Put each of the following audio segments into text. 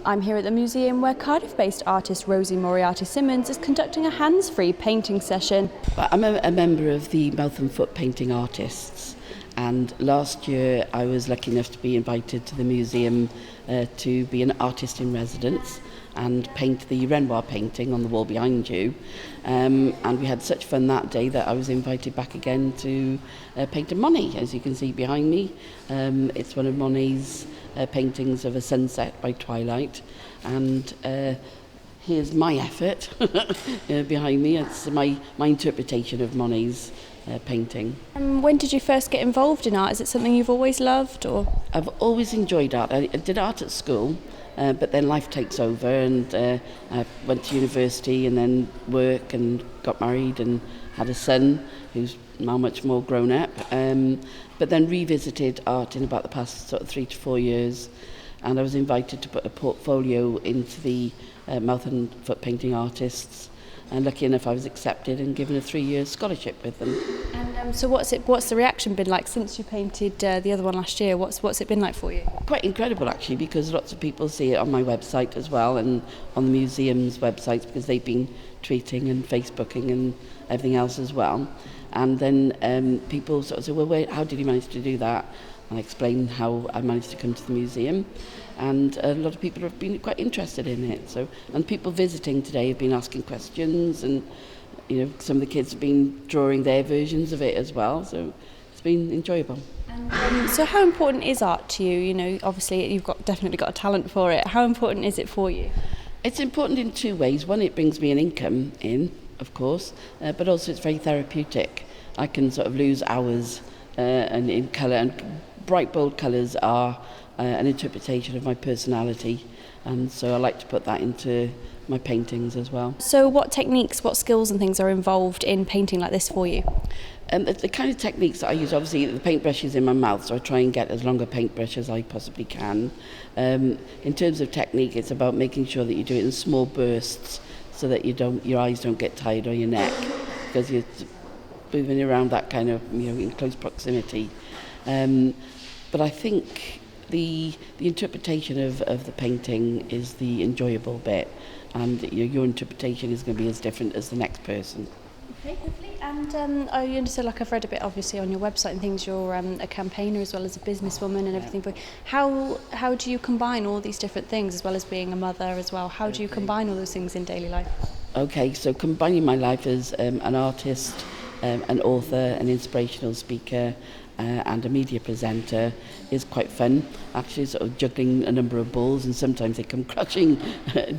I'm here at the museum where Cardiff-based artist Rosie Simmons is conducting a hands-free painting session. I'm a member of the Mouth and Foot Painting Artists, and last year I was lucky enough to be invited to the museum to be an artist in residence and paint the Renoir painting on the wall behind you. And we had such fun that day that I was invited back again to paint a Monet, as you can see behind me. It's one of Monet's paintings of a sunset by twilight, and here's my effort behind me. It's my interpretation of Monet's painting. When did you first get involved in art? Is it something you've always loved, or? I've always enjoyed art. I did art at school, but then life takes over, and I went to university and then work and got married and had a son who's now much more grown up, but then revisited art in about the past sort of 3 to 4 years, and I was invited to put a portfolio into the Mouth and Foot Painting Artists, and lucky enough I was accepted and given a 3-year scholarship with them. And so what's the reaction been like since you painted the other one last year? What's it been like for you? Quite incredible actually, because lots of people see it on my website as well and on the museum's websites, because they've been tweeting and Facebooking and everything else as well. And then people sort of say, well, wait, how did you manage to do that? And I explain how I managed to come to the museum, and a lot of people have been quite interested in it. And people visiting today have been asking questions, and some of the kids have been drawing their versions of it as well. So it's been enjoyable. So how important is art to you? Obviously you've definitely got a talent for it. How important is it for you? It's important in 2 ways. One, it brings me an income in, of course, but also it's very therapeutic. I can sort of lose hours and in colour, and bright bold colours are an interpretation of my personality, and so I like to put that into my paintings as well. So what techniques, what skills and things are involved in painting like this for you? The kind of techniques that I use, obviously the paintbrush is in my mouth, so I try and get as long a paintbrush as I possibly can. In terms of technique, it's about making sure that you do it in small bursts so that your eyes don't get tired, or your neck, because you're moving around that kind of in close proximity. But I think the interpretation of the painting is the enjoyable bit, and your interpretation is going to be as different as the next person. Okay, lovely. And I understand, like I've read a bit obviously on your website and things, you're a campaigner as well as a businesswoman and everything. But how do you combine all these different things, as well as being a mother as well? How do you combine all those things in daily life? Okay, so combining my life as an artist, an author, an inspirational speaker, and a media presenter is quite fun. Actually, sort of juggling a number of balls, and sometimes they come crashing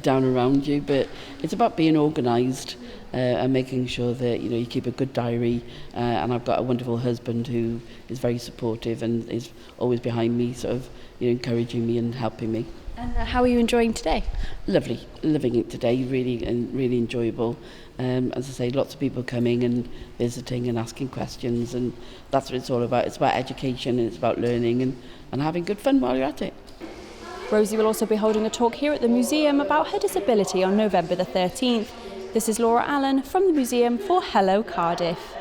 down around you. But it's about being organised and making sure that you keep a good diary. And I've got a wonderful husband who is very supportive and is always behind me, sort of encouraging me and helping me. And how are you enjoying today? Lovely, living it today, really enjoyable. As I say, lots of people coming and visiting and asking questions, and that's what it's all about. It's about education, and it's about learning and having good fun while you're at it. Rosie will also be holding a talk here at the museum about her disability on November the 13th. This is Laura Allen from the museum for Hello Cardiff.